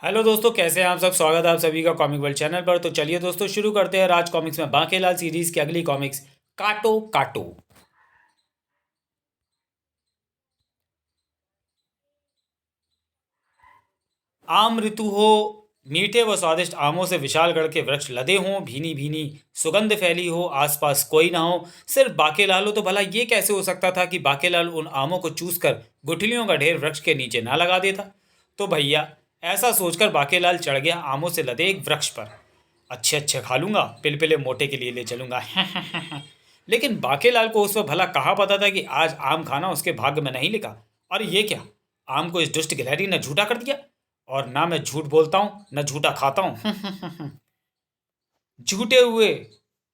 Hello दोस्तों, कैसे हैं आप सब। स्वागत है आप सभी का कॉमिक वर्ल्ड चैनल पर। तो चलिए दोस्तों, शुरू करते हैं राज कॉमिक्स में बांकेलाल सीरीज की अगली कॉमिक्स, काटो काटो। आम ऋतु हो, मीठे व स्वादिष्ट आमों से विशालगढ़ के वृक्ष लदे हों, भीनी भीनी सुगंध फैली हो, आसपास कोई ना हो, सिर्फ बाकेलाल हो। तो भला ये कैसे हो सकता था कि बाकेलाल उन आमों को चूस कर गुठलियों का ढेर वृक्ष के नीचे ना लगा देता। तो भैया, ऐसा सोचकर बाकेलाल चढ़ गया आमों से लदे एक वृक्ष पर। अच्छे अच्छे खा लूंगा, पिलपिले मोटे के लिए ले चलूंगा। लेकिन बाकेलाल को उस वक्त भला कहाँ पता था कि आज आम खाना उसके भाग्य में नहीं लिखा। और ये क्या, आम को इस दुष्ट गिलहरी ने झूठा कर दिया। और ना मैं झूठ बोलता हूँ न झूठा खाता हूँ। झूठे हुए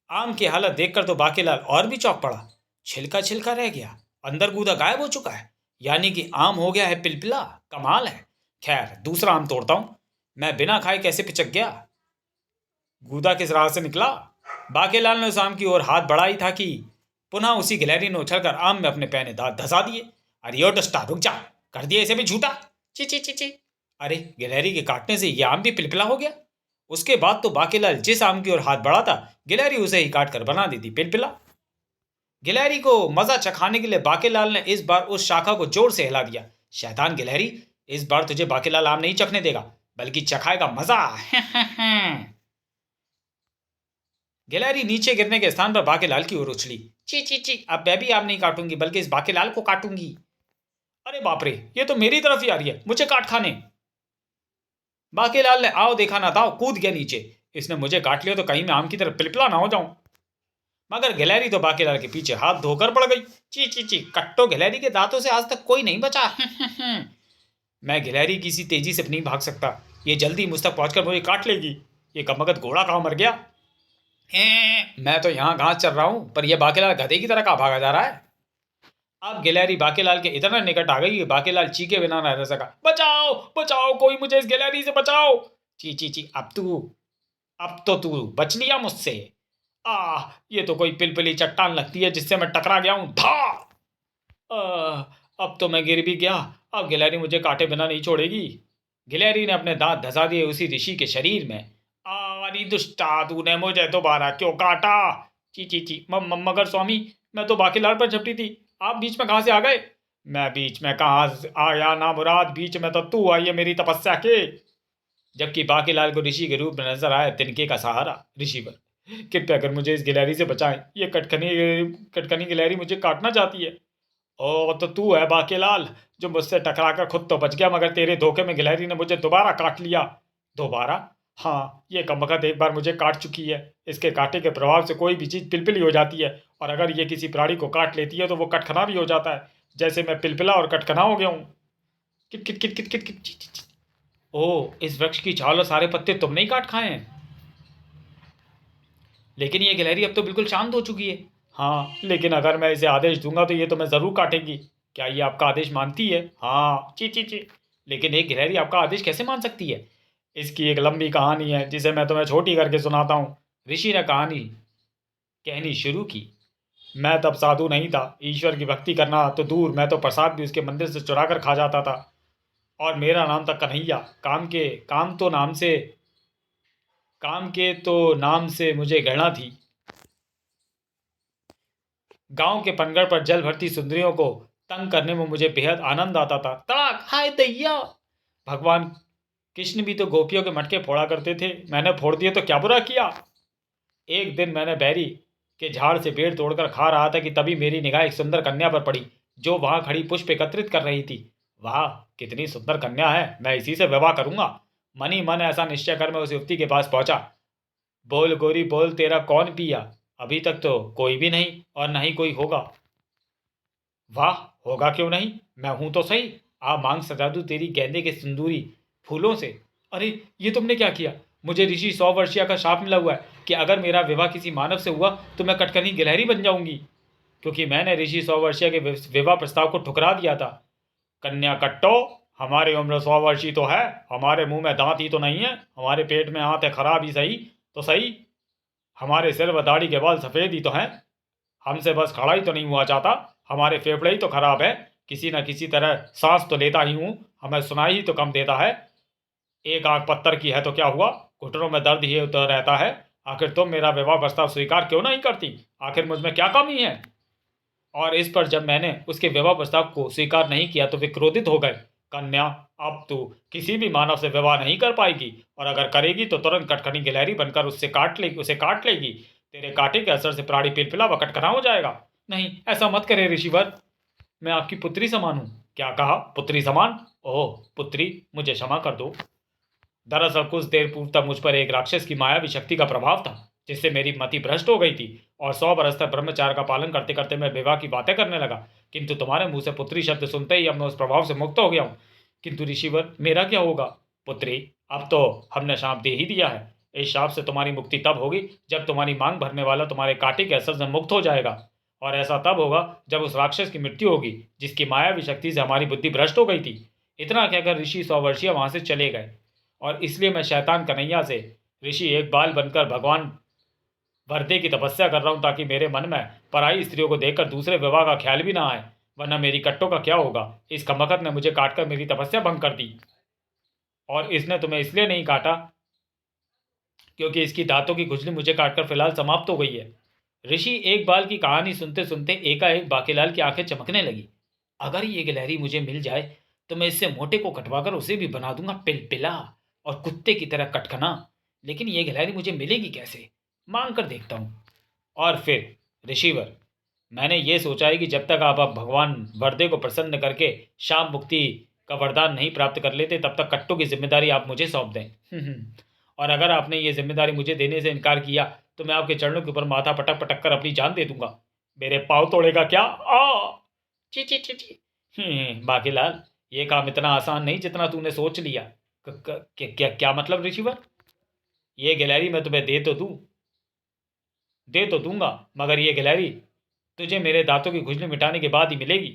आम की हालत देखकर तो बाकेलाल और भी चौंक पड़ा। छिलका छिलका रह गया, अंदर गूदा गायब हो चुका है। यानी कि आम हो गया है पिलपिला। कमाल है। खैर, दूसरा आम तोड़ता हूँ। मैं बिना खाए कैसे पिचक गया, गूदा किस राह से निकला। बाकेलाल ने उस आम की ओर हाथ बढ़ाई था कि पुनः उसी गिलहरी ने उछलकर आम में अपने पैने दांत धसा दिए। अरे ओ डस्टा, रुक जा, कर दिया इसे भी झूठा। ची ची ची ची। अरे, गिलहरी के काटने से ये आम भी पिलपिला हो गया। उसके बाद तो बाकेलाल जिस आम की ओर हाथ बढ़ाता, गिलहरी उसे ही काट कर बना देती पिलपिला। गिलहरी को मजा चखाने के लिए बाकेलाल ने इस बार उस शाखा को जोर से हिला दिया। शैतान गिलहरी, इस बार तुझे बाकेलाल आम नहीं चखने देगा, बल्कि चखाएगा मजा। गिलहरी नीचे गिरने के स्थान पर बाकेलाल की ओर उछली। ची ची ची, अब मैं भी आम नहीं काटूंगी, बल्कि इस बाकेलाल को काटूंगी। अरे बाप रे, ये तो मेरी तरफ ही आ रही है, मुझे काट खाने। बाकेलाल ने आओ देखा ना दाव कूद गया नीचे। इसने मुझे काट लिया तो कहीं मैं आम की तरफ पिलपिला ना हो जाऊं। मगर गिलहरी तो बाकेलाल के पीछे हाथ धोकर पड़ गई। ची ची ची, कट्टो, गिलहरी के दांतों से आज तक कोई नहीं बचा। मैं गिलहरी की सी तेजी से नहीं भाग सकता, ये जल्दी मुझ तक पहुंचकर मुझे काट लेगी। ये कमबख्त घोड़ा कहाँ मर गया। मैं तो यहाँ घास चर रहा हूँ, पर यह बाकेलाल गधे की तरह कहाँ भागा जा रहा है। अब गिलहरी बाकेलाल के इतना निकट आ गई कि बाकेलाल चीखे बिना न रह सका। बचाओ बचाओ, कोई मुझे इस गिलहरी से बचाओ। ची ची ची, अब तो तू बच लिया मुझसे। ये तो कोई पिलपिली चट्टान लगती है जिससे मैं टकरा गया हूँ। धा। अब तो मैं गिर भी गया। अब गिलहरी मुझे काटे बिना नहीं छोड़ेगी। गिलहरी ने अपने दांत धसा दिए उसी ऋषि के शरीर में। अरे दुष्टा, तूने मुझे दोबारा क्यों काटा। ची ची ची, मगर स्वामी, मैं तो बाकीलाल पर झपटी थी, आप बीच में कहाँ से आ गए। मैं बीच में कहाँ से आया ना मुराद, बीच में तो तू आई है मेरी तपस्या के। जबकि बाकीलाल को ऋषि के रूप में नजर आया तिनके का सहारा। ऋषिवर, कृपया कर मुझे इस गिलहरी से बचाएं। ये कटखनी कटखनी गिलहरी मुझे काटना चाहती है। ओ तो तू है बाकेलाल, जो मुझसे टकराकर खुद तो बच गया, मगर तेरे धोखे में गिलहरी ने मुझे दोबारा काट लिया। दोबारा? हाँ, ये कमबख्त एक बार मुझे काट चुकी है। इसके कांटे के प्रभाव से कोई भी चीज़ पिलपिली हो जाती है, और अगर ये किसी प्राणी को काट लेती है तो वो कटखना भी हो जाता है, जैसे मैं पिलपिला और कटखना हो गया हूँ। किट किट किट किट किट किट चिट, चिट, चिट। ओह, इस वृक्ष की छाल और सारे पत्ते तुमने ही काट खाए हैं। लेकिन ये गिलहरी अब तो बिल्कुल शांत हो चुकी है। हाँ, लेकिन अगर मैं इसे आदेश दूंगा तो ये तो मैं ज़रूर काटेगी। क्या ये आपका आदेश मानती है। हाँ, ची ची ची। लेकिन एक गिलहरी आपका आदेश कैसे मान सकती है। इसकी एक लंबी कहानी है जिसे मैं तुम्हें छोटी करके सुनाता हूँ। ऋषि ने कहानी कहनी शुरू की। मैं तब साधु नहीं था, ईश्वर की भक्ति करना तो दूर, मैं तो प्रसाद भी उसके मंदिर से चुरा कर खा जाता था। और मेरा नाम था कन्हैया। काम के तो नाम से मुझे घृणा थी। गांव के पनगढ़ पर जल भरती सुंदरियों को तंग करने में मुझे बेहद आनंद आता था। तड़ाक, हाय दैया। भगवान कृष्ण भी तो गोपियों के मटके फोड़ा करते थे, मैंने फोड़ दिए तो क्या बुरा किया। एक दिन मैंने बैरी के झाड़ से पेड़ तोड़कर खा रहा था कि तभी मेरी निगाह एक सुंदर कन्या पर पड़ी, जो वहां खड़ी पुष्प एकत्रित कर रही थी। वाह, कितनी सुंदर कन्या है, मैं इसी से विवाह करूंगा। मनी मन ऐसा निश्चय कर मैं उस युवती के पास पहुंचा। बोल गोरी बोल, तेरा कौन पिया। अभी तक तो कोई भी नहीं, और न ही कोई होगा। वाह, होगा क्यों नहीं, मैं हूं तो सही। आ मांग सजा दूं तेरी गेंदे के सिंदूरी फूलों से। अरे, ये तुमने क्या किया। मुझे ऋषि 100 वर्षीय का शाप मिला हुआ है कि अगर मेरा विवाह किसी मानव से हुआ तो मैं कटकनी गिलहरी बन जाऊंगी, क्योंकि मैंने ऋषि 100 वर्षीय के विवाह प्रस्ताव को ठुकरा दिया था। कन्या कट्टो, हमारी उम्र 100 वर्षीय तो है, हमारे मुंह में दांत ही तो नहीं है, हमारे पेट में हाथ है खराब ही सही तो सही, हमारे सिर व दाढ़ी के बाल सफ़ेद ही तो हैं, हमसे बस खड़ा ही तो नहीं हुआ जाता, हमारे फेफड़े ही तो खराब है, किसी न किसी तरह सांस तो लेता ही हूँ, हमें सुनाई ही तो कम देता है। एक आंख पत्थर की है तो क्या हुआ, घुटनों में दर्द ही तो रहता है। आखिर तुम मेरा विवाह प्रस्ताव स्वीकार क्यों नहीं करती? आखिर मुझ में क्या कमी है? और इस पर जब मैंने उसके विवाह प्रस्ताव को स्वीकार नहीं किया तो वे क्रोधित हो गए। कन्या, अब तू किसी भी मानव से विवाह नहीं कर पाएगी, और अगर करेगी तो तुरंत कटकनी गिलहरी बनकर उसे काट लेगी। तेरे कांटे के असर से प्राणी पिलपिला व कटकना हो जाएगा। नहीं, ऐसा मत करे ऋषिवर, मैं आपकी पुत्री समान हूँ। क्या कहा, पुत्री समान? ओह पुत्री, मुझे क्षमा कर दो। दरअसल कुछ देर पूर्व तक मुझ पर एक राक्षस की मायावी शक्ति का प्रभाव था, जिससे मेरी मति भ्रष्ट हो गई थी, और 100 बरस तक ब्रह्मचार्य का पालन करते करते मैं विवाह की बातें करने लगा। किंतु तुम्हारे मुंह से पुत्री शब्द सुनते ही अब मैं उस प्रभाव से मुक्त हो गया हूँ। किंतु ऋषिवर, मेरा क्या होगा? पुत्री, अब तो हमने शाप दे ही दिया है। इस शाप से तुम्हारी मुक्ति तब होगी जब तुम्हारी मांग भरने वाला तुम्हारे कांटे के असर से मुक्त हो जाएगा, और ऐसा तब होगा जब उस राक्षस की मृत्यु होगी जिसकी मायावी शक्ति से हमारी बुद्धि भ्रष्ट हो गई थी। इतना कहकर ऋषि 100 वर्षीय वहां से चले गए। और इसलिए मैं शैतान कन्हैया से ऋषि एक बाल बनकर भगवान वर्दे की तपस्या कर रहा हूँ, ताकि मेरे मन में पराई स्त्रियों को देखकर दूसरे विवाह का ख्याल भी ना आए। वरना मेरी कट्टों का क्या होगा? इस कमबख्त ने मुझे काटकर मेरी तपस्या भंग कर दी, और इसने तुम्हें इसलिए नहीं काटा क्योंकि इसकी दांतों की खुजली मुझे काटकर फिलहाल समाप्त हो गई है। ऋषि एक बाल की कहानी सुनते सुनते एकाएक बाकीलाल की आंखें चमकने लगी। अगर ये गिलहरी मुझे मिल जाए तो मैं इससे मोटे को कटवाकर उसे भी बना दूंगा पिलपिला और कुत्ते की तरह कटकना। लेकिन ये गिलहरी मुझे मिलेगी कैसे? मांग कर देखता हूँ। और फिर ऋषिवर, मैंने ये सोचा है कि जब तक आप अब भगवान वर्दे को प्रसन्न करके शाम मुक्ति का वरदान नहीं प्राप्त कर लेते, तब तक कट्टों की जिम्मेदारी आप मुझे सौंप दें। और अगर आपने ये जिम्मेदारी मुझे देने से इनकार किया तो मैं आपके चरणों के ऊपर माथा पटक पटक कर अपनी जान दे दूंगा। मेरे पाँव तोड़ेगा क्या? आ ची ची ची ची। बाकीलाल, ये काम इतना आसान नहीं जितना तूने सोच लिया। क्या क्या मतलब ऋषिवर? ये गिलहरी मैं तुम्हें दे तो दूंगा, मगर ये गिलहरी तुझे मेरे दांतों की खुजली मिटाने के बाद ही मिलेगी,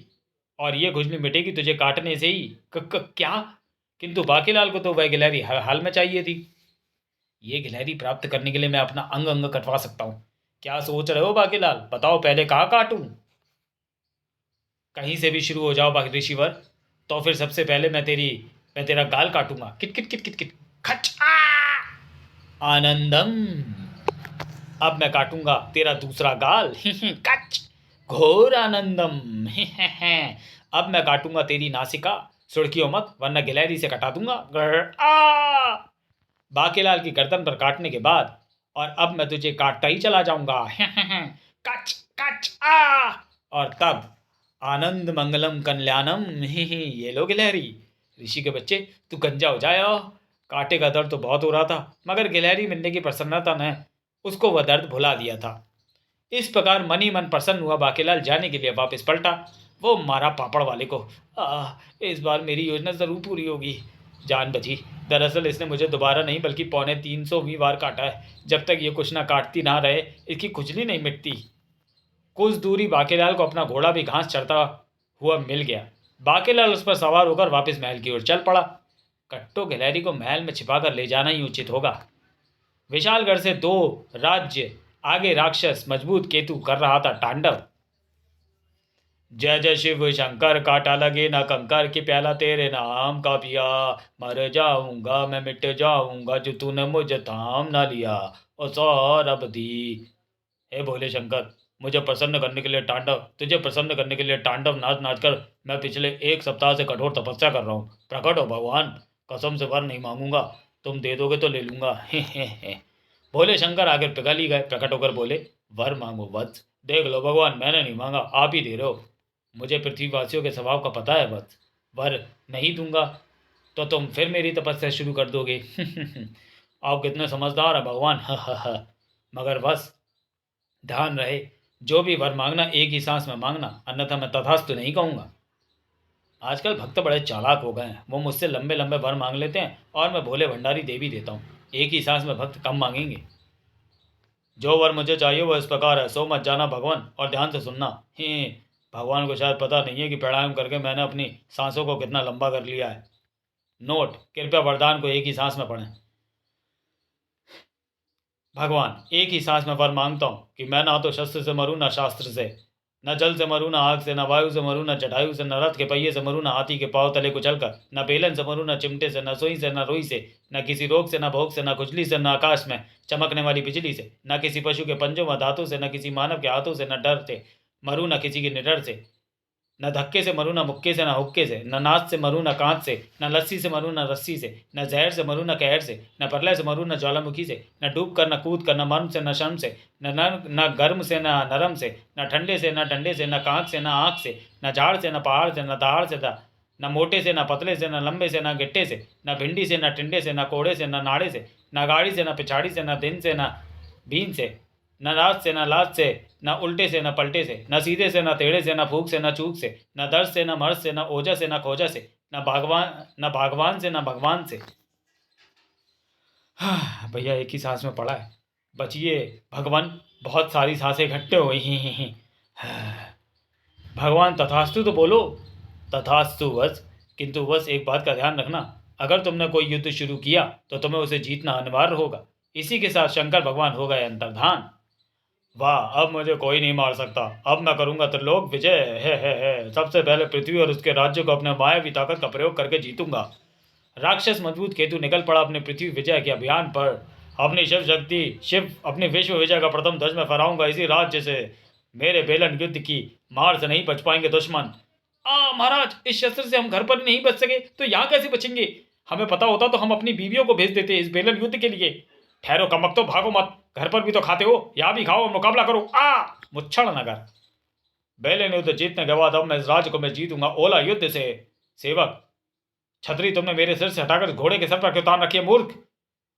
और ये खुजली मिटेगी तुझे काटने से ही। क्या? किंतु बाकीलाल को तो वह गिलहरी हर हाल में चाहिए थी। ये गिलहरी प्राप्त करने के लिए मैं अपना अंग अंग कटवा सकता हूँ। क्या सोच रहे हो बाकीलाल? बताओ पहले कहाँ काटूं? कहीं से भी शुरू हो जाओ बाकी ऋषिवर। तो फिर सबसे पहले मैं तेरा गाल काटूंगा। किट किट किट किट किट। खच आनंदम। अब मैं काटूंगा तेरा दूसरा गाल। कच। घोर आनंदम। अब मैं काटूंगा तेरी नासिका। सुर्खियों मत, वरना गिलहरी से कटा दूंगा। बाकीलाल की गर्दन पर काटने के बाद, और अब मैं तुझे काटता ही चला जाऊंगा। कच कच आ। और तब आनंद मंगलम कल्याणम। ये लो गिलहरी। ऋषि के बच्चे, तू गंजा हो जाए। कांटे का दर्द तो बहुत हो रहा था, मगर गिलहरी मिलने की प्रसन्नता ने उसको वह दर्द भुला दिया था। इस प्रकार मन ही मन प्रसन्न हुआ बाकीलाल जाने के लिए वापस पलटा। वो मारा पापड़ वाले को। इस बार मेरी योजना जरूर पूरी होगी। जान बची। दरअसल इसने मुझे दोबारा नहीं बल्कि 350वीं बार काटा है। जब तक ये कुछ ना काटती ना रहे, इसकी खुजली नहीं मिटती। कुछ दूरी बाकीलाल को अपना घोड़ा भी घास चरता हुआ मिल गया। बाकीलाल उस पर सवार होकर वापस महल की ओर चल पड़ा। कट्टो गिलहरी को महल में छिपाकर ले जाना ही उचित होगा। विशालगढ़ से 2 राज्य आगे राक्षस मजबूत केतु कर रहा था तांडव। जय जय शिव शंकर, काटा लगे ना कंकर, की प्याला तेरे नाम का पिया। मर जाऊंगा मैं, मिट जाऊंगा, जो तूने मुझे थाम ना लिया। ओ सौरभ दी। हे भोले शंकर, मुझे प्रसन्न करने के लिए तुझे प्रसन्न करने के लिए तांडव नाच नाच कर मैं पिछले 1 सप्ताह से कठोर तपस्या कर रहा हूँ। प्रकट हो भगवान, कसम से वर नहीं मांगूंगा, तुम दे दोगे तो ले लूंगा। हे। भोले शंकर आगे पिघल ही गए। प्रकट होकर बोले, वर मांगो वत्स। देख लो भगवान, मैंने नहीं मांगा, आप ही दे रहे हो। मुझे पृथ्वीवासियों के स्वभाव का पता है वत्स। वर नहीं दूंगा तो तुम फिर मेरी तपस्या शुरू कर दोगे। आप कितने समझदार हैं भगवान। मगर बस ध्यान रहे, जो भी वर मांगना एक ही सांस में मांगना, अन्यथा मैं तथास्तु नहीं कहूँगा। आजकल भक्त बड़े चालाक हो गए हैं। वो मुझसे लंबे लंबे वर मांग लेते हैं और मैं भोले भंडारी दे भी देता हूँ। एक ही सांस में भक्त कम मांगेंगे। जो वर मुझे चाहिए वो इस प्रकार है, सो मत जाना भगवान, और ध्यान से सुनना। ही भगवान को शायद पता नहीं है कि प्राणायाम करके मैंने अपनी सांसों को कितना लंबा कर लिया है। नोट, कृपया वरदान को एक ही सांस में पढ़ें। भगवान, एक ही सांस में वर मांगता हूँ कि मैं ना तो शस्त्र से मरूं ना शास्त्र से, न जल से मरूं, न आग से, न वायु से मरूं, न जटायु से, न रथ के पहिए से मरूं, न हाथी के पांव तले कुचल कर, न बेलन से मरूं, न चिमटे से, न सुई से, न रुई से, न किसी रोग से, न भोग से, न खुजली से, न आकाश में चमकने वाली बिजली से, न किसी पशु के पंजों व धातु से, न किसी मानव के हाथों से, न डर से मरूं, न किसी के निडर से, न धक्के से मरूं, न मुक्के से, न हुक्के से, न नाच से मरूं, न कांच से, न लस्सी से मरूं, न रस्सी से, न जहर से मरूं, न कहर से, न प्रलय से मरूं, न ज्वालामुखी से, न डूब कर, न कूद कर, न मर्म से, न शर्म से, न गर्म से, न नरम से, न ठंडे से, न डंडे से, न कांख से, न आँख से, न झाड़ से, न पहाड़ से, न दहाड़ से, न मोटे से, न पतले से, न लंबे से, न गिट्टे से, न भिंडी से, न टिंडे से, न कोड़े से, न नाड़े से, न गाड़ी से, न पिछाड़ी से, न दिन से, न भीन से, न रात से, न लात से, न उल्टे से, न पलटे से, न सीधे से, न टेढ़े से, न फूक से, न चूक से, न दर्द से, न मर्द से, न ओजा से, न खोजा से, न भागवान से, न भगवान से। भैया एक ही सांस में पड़ा है, बचिए भगवान, बहुत सारी सांसें इकट्ठे हो गई हैं। भगवान तथास्तु तो बोलो। तथास्तु वत्स, किंतु बस एक बात का ध्यान रखना, अगर तुमने कोई युद्ध शुरू किया तो तुम्हें उसे जीतना अनिवार्य होगा। इसी के साथ शंकर भगवान हो गए अंतर्धान। वाह, अब मुझे कोई नहीं मार सकता, अब मैं करूंगा त्रिलोक विजय। है सबसे पहले पृथ्वी और उसके राज्य को अपने मायावी ताकत का प्रयोग करके जीतूंगा। राक्षस मजबूत केतु निकल पड़ा अपने पृथ्वी विजय के अभियान पर। अपनी शिव अपनी विश्व विजय का प्रथम ध्वज में फहराऊंगा इसी राज्य से। मेरे बेलन युद्ध की मार से नहीं बच पाएंगे दुश्मन। महाराज, इस शस्त्र से हम घर पर नहीं बच सके तो यहाँ कैसे बचेंगे? हमें पता होता तो हम अपनी बीवियों को भेज देते इस बेलन युद्ध के लिए। ठहरो कमक, तो भागो मत, घर पर भी तो खाते हो, यहाँ भी खाओ और मुकाबला करो। मुच्छड़ नगर। बेलन युद्ध जीतने के बाद अब मैं इस राज्य को मैं जीतूंगा ओला युद्ध से। सेवक, छतरी तुमने मेरे सिर से हटाकर घोड़े के सर पर क्यों तान रखी है मूर्ख?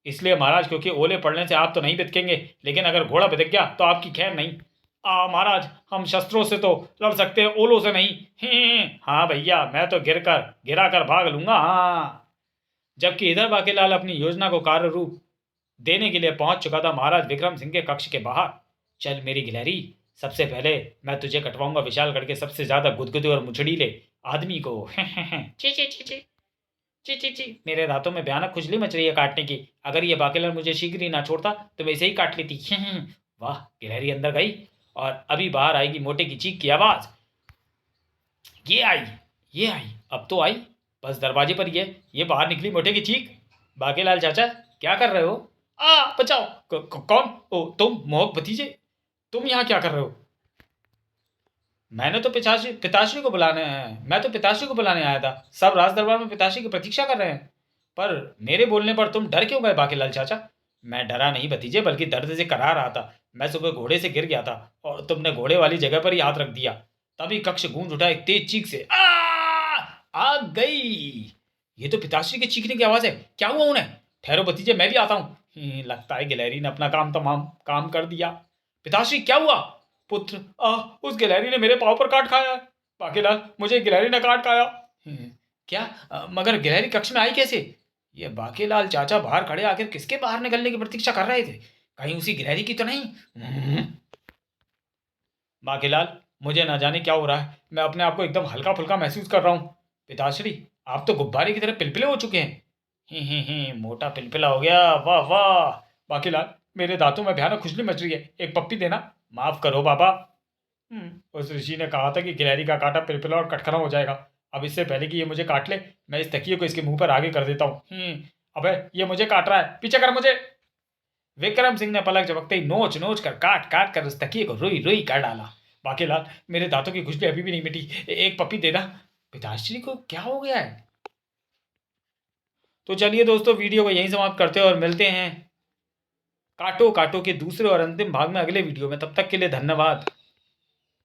इसलिए महाराज, क्योंकि ओले पड़ने से आप तो नहीं बिदकेंगे, लेकिन अगर घोड़ा बिदक गया तो आपकी खैर नहीं। महाराज, हम शस्त्रों से तो लड़ सकते हैं, ओलों से नहीं। हाँ भैया, मैं तो गिरा कर भाग लूंगा। हाँ। जबकि इधर बाकीलाल अपनी योजना को कार्य रूप देने के लिए पहुंच चुका था महाराज विक्रम सिंह के कक्ष के बाहर। चल मेरी गिलहरी, सबसे पहले मैं तुझे कटवाऊंगा विशालगढ़ के सबसे ज्यादा गुदगुदे और मुछड़ीले आदमी को। ची ची ची ची ची ची ची, मेरे दांतों में भयानक खुजली मच रही है काटने की। अगर ये बाकीलाल मुझे शीघ्र ही ना छोड़ता तो मैं इसे ही काट लेती। वाह, गिलहरी अंदर गई और अभी बाहर आएगी मोटे की चीख की आवाज। ये आई, अब तो आई। बस दरवाजे पर ये बाहर निकली मोटे की चीख। बाकीलाल चाचा, क्या कर रहे हो? बचाओ। कौन? ओ, तुम मोहक भतीजे, तुम यहाँ क्या कर रहे हो? मैंने तो पिताश्री को बुलाने मैं तो पिताश्री को बुलाने आया था। सब राज दरबार में पिताश्री की प्रतीक्षा कर रहे हैं। पर मेरे बोलने पर तुम डर क्यों गए बाकीलाल चाचा? मैं डरा नहीं भतीजे, बल्कि दर्द से करा रहा था। मैं सुबह घोड़े से गिर गया था और तुमने घोड़े वाली जगह पर ही हाथ रख दिया, तभी कक्ष गूंज उठा एक तेज चीख से। आ गई। ये तो पिताश्री के चीखने की आवाज है। क्या हुआ उन्हें? ठहरो भतीजे, मैं भी आता हूँ। लगता है गिलहरी ने अपना तमाम काम कर दिया। पिताश्री, क्या हुआ? पुत्र, उस गिलहरी ने मेरे पाँव पर काट खाया है। बाकीलाल, मुझे गिलहरी ने काट खाया। क्या? मगर गिलहरी कक्ष में आई कैसे? ये बाकीलाल चाचा बाहर खड़े आकर किसके बाहर निकलने की प्रतीक्षा कर रहे थे? कहीं उसी गिलहरी की तो नहीं? बाकीलाल, मुझे ना जाने क्या हो रहा है, मैं अपने आप को एकदम हल्का फुल्का महसूस कर रहा हूँ। पिताश्री, आप तो गुब्बारे की तरह पिलपिले हो चुके हैं। मोटा पिलपिला हो गया, वाह वाह। बाकीलाल, मेरे दांतों में भयानक खुजली मच रही है, एक पप्पी देना। माफ करो बाबा। उस ऋषि ने कहा था कि गिलहरी का काटा पिलपिला और कटखरा हो जाएगा। अब इससे पहले कि ये मुझे काट ले, मैं इस तकिए को इसके मुंह पर आगे कर देता हूँ। अबे, ये मुझे काट रहा है, पीछे कर मुझे। विक्रम सिंह ने पलक झपकते ही नोच नोच कर काट काट कर उस तकिए को रोई रोई कर डाला। बाकीलाल, मेरे दांतों की खुजली अभी भी नहीं मिटी, एक पप्पी देना। पिताश्री को क्या हो गया है? तो चलिए दोस्तों, वीडियो को यहीं समाप्त करते हैं और मिलते हैं काटो काटो के दूसरे और अंतिम भाग में अगले वीडियो में। तब तक के लिए धन्यवाद।